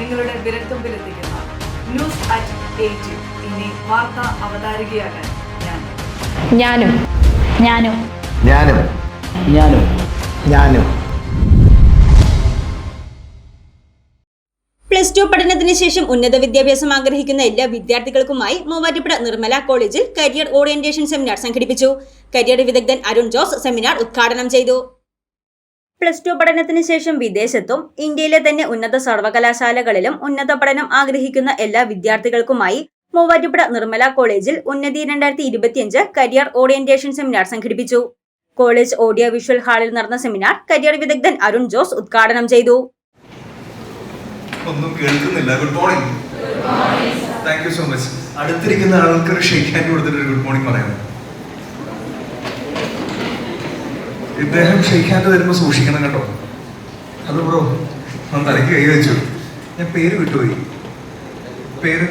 നിങ്ങളുടെ വിരൽത്തുമ്പിലെത്തിക്കുന്ന news at 8. ഇനി വാർത്താ അവതാരികയാകാൻ ഞാനും ഞാനും ഞാനും ഞാനും ഞാനും പ്ലസ് ടു പഠനത്തിന് ശേഷം ഉന്നത വിദ്യാഭ്യാസം ആഗ്രഹിക്കുന്ന എല്ലാ വിദ്യാർത്ഥികൾക്കുമായി മൂവാറ്റുപുഴ നിർമ്മല കോളേജിൽ കരിയർ ഓറിയന്റേഷൻ സെമിനാർ സംഘടിപ്പിച്ചു. കരിയർ വിദഗ്ധൻ അരുൺ ജോസ് സെമിനാർ ഉദ്ഘാടനം ചെയ്തു. പ്ലസ് ടു പഠനത്തിന് ശേഷം വിദേശത്തും ഇന്ത്യയിലെ തന്നെ ഉന്നത സർവകലാശാലകളിലും ഉന്നത പഠനം ആഗ്രഹിക്കുന്ന എല്ലാ വിദ്യാർത്ഥികൾക്കുമായി മൂവാറ്റുപുഴ നിർമ്മല കോളേജിൽ ഉന്നതി 2025 കരിയർ ഓറിയന്റേഷൻ സെമിനാർ സംഘടിപ്പിച്ചു. കോളേജ് ഓഡിയോ വിഷ്വൽ ഹാളിൽ നടന്ന സെമിനാർ കരിയർ വിദഗ്ധൻ അരുൺ ജോസ് ഉദ്ഘാടനം ചെയ്തു. ഒന്നും കേൾക്കുന്നില്ല. Good morning. Thank you so much. അടുത്തിരിക്കുന്ന ആൾക്ക് ഒരു ഷേക്ക് ഹാൻഡ് കൊടുത്തിട്ട് ഗുഡ് മോർണിംഗ് പറയാം. ഇദ്ദേഹം ഷേക്ക് ഹാൻഡ് തരുമ്പോൾ സൂക്ഷിക്കണം കേട്ടോ. ഹലോ ബ്രോ, ഞാൻ തലയ്ക്ക് കൈ വെച്ചു. ഞാൻ പേര് വിട്ടുപോയി. പേര്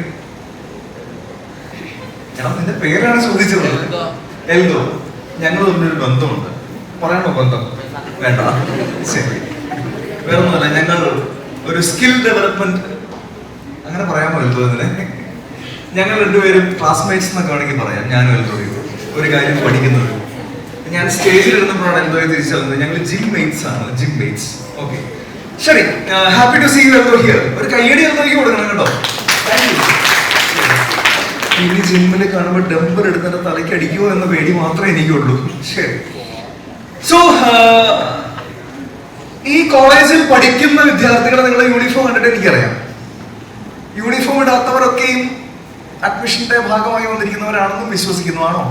എടാ, നിന്റെ പേരാണ് ചോദിച്ചത്. എൽദോ. ഞങ്ങൾ തമ്മിലൊരു ബന്ധമുണ്ട്. പറയണോ ബന്ധം? വേണ്ട, ശരി. വേറൊന്നുമല്ല, ഞങ്ങൾ ഒരു സ്കിൽ ഡെവലപ്മെന്റ് അങ്ങനെ പറയാമോ എൽദോ? ഇതിനെ ഞങ്ങൾ രണ്ടുപേരും ക്ലാസ്മേറ്റ്സ് എന്നൊക്കെ വേണമെങ്കിൽ പറയാം. ഞാനും എൽദോയും ഒരു കാര്യം പഠിക്കുന്നത്. ഞാൻ സ്റ്റേജിൽ ഇരുന്നപ്പോഴാണ് എൽദോയെ തിരിച്ചറിഞ്ഞത്. ഞങ്ങൾ ജിം മേറ്റ്സ് ആണ്. Gym mates. ഓക്കെ, ശരി. Happy to see you Eldho here. ഒരു കയ്യടി എൽദോയ്ക്ക് കൊടുക്കണം കേട്ടോ. Thank you. ഇനി ജിമ്മിൽ കാണുമ്പോൾ ഡംബർ എടുത്തിട്ട് തലയ്ക്ക് അടിക്കുമോ എന്ന പേടി മാത്രമേ എനിക്കുള്ളൂ. ശരി. സോ ഈ കോളേജിൽ പഠിക്കുന്ന വിദ്യാർത്ഥികളെ നിങ്ങളുടെ യൂണിഫോം കണ്ടിട്ട് എനിക്കറിയാം. യൂണിഫോം ഇടാത്തവരൊക്കെയും അഡ്മിഷന്റെ ഭാഗമായി വന്നിരിക്കുന്നവരാണെന്നും വിശ്വസിക്കുന്നു. ആണോ?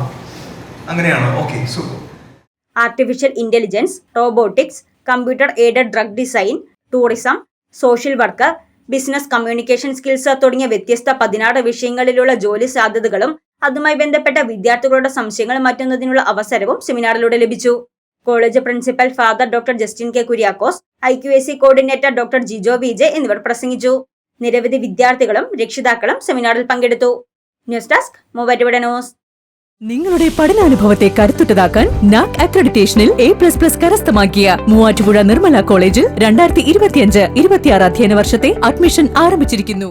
അങ്ങനെയാണോ? Okay, super. Artificial intelligence, robotics, computer aided drug design, tourism, social work, business communication skills തുടങ്ങിയ വ്യത്യസ്ത 16 വിഷയങ്ങളിലുള്ള ജോലി സാധ്യതകളും അതുമായി ബന്ധപ്പെട്ട വിദ്യാർത്ഥികളുടെ സംശയങ്ങൾ മാറ്റുന്നതിനുള്ള അവസരവും സെമിനാറിലൂടെ ലഭിച്ചു. College principal father doctor Justin K Kuriakose, IQAC coordinator doctor Jijo Vijay എന്നിവർ പ്രസംഗിച്ചു. നിരവധി വിദ്യാർത്ഥികളും രക്ഷിതാക്കളും സെമിനാറിൽ പങ്കെടുത്തു. News desk Muvattupuzha news. നിങ്ങളുടെ പഠനാനുഭവത്തെ കരുത്തുറ്റതാക്കാൻ NAAC അക്രഡിറ്റേഷനിൽ A++ കരസ്ഥമാക്കിയ മൂവാറ്റുപുഴ നിർമ്മല കോളേജിൽ 2025-26 അധ്യയന വർഷത്തെ അഡ്മിഷൻ ആരംഭിച്ചിരിക്കുന്നു.